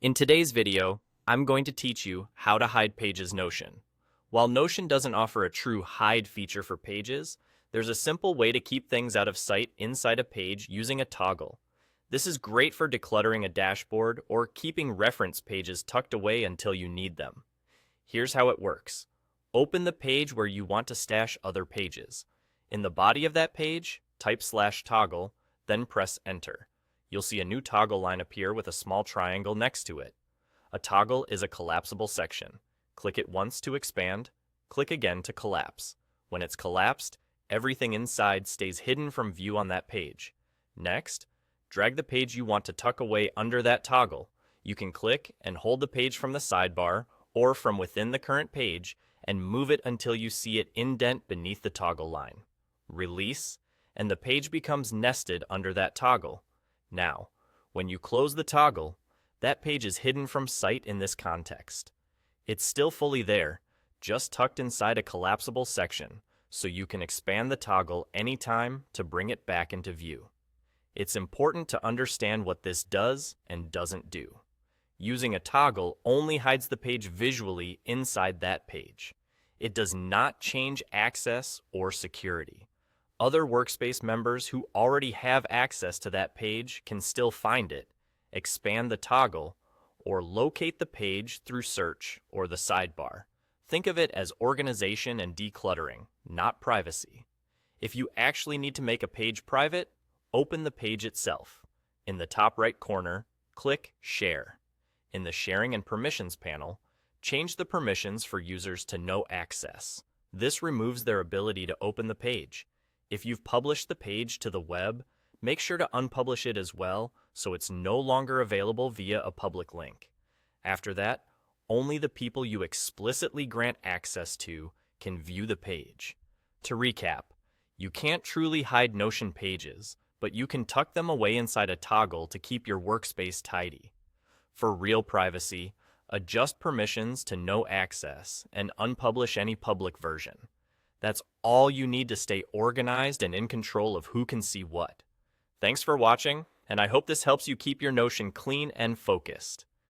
In today's video, I'm going to teach you how to hide pages in Notion. While Notion doesn't offer a true hide feature for pages, there's a simple way to keep things out of sight inside a page using a toggle. This is great for decluttering a dashboard or keeping reference pages tucked away until you need them. Here's how it works. Open the page where you want to stash other pages. In the body of that page, type /toggle, then press Enter. You'll see a new toggle line appear with a small triangle next to it. A toggle is a collapsible section. Click it once to expand, click again to collapse. When it's collapsed, everything inside stays hidden from view on that page. Next, drag the page you want to tuck away under that toggle. You can click and hold the page from the sidebar or from within the current page and move it until you see it indent beneath the toggle line. Release, and the page becomes nested under that toggle. Now, when you close the toggle, that page is hidden from sight in this context. It's still fully there, just tucked inside a collapsible section, so you can expand the toggle anytime to bring it back into view. It's important to understand what this does and doesn't do. Using a toggle only hides the page visually inside that page. It does not change access or security. Other workspace members who already have access to that page can still find it, expand the toggle, or locate the page through search or the sidebar. Think of it as organization and decluttering, not privacy. If you actually need to make a page private, open the page itself. In the top right corner, click Share. In the Sharing and Permissions panel, change the permissions for users to no access. This removes their ability to open the page. If you've published the page to the web, make sure to unpublish it as well so it's no longer available via a public link. After that, only the people you explicitly grant access to can view the page. To recap, you can't truly hide Notion pages, but you can tuck them away inside a toggle to keep your workspace tidy. For real privacy, adjust permissions to no access and unpublish any public version. That's all you need to stay organized and in control of who can see what. Thanks for watching, and I hope this helps you keep your Notion clean and focused.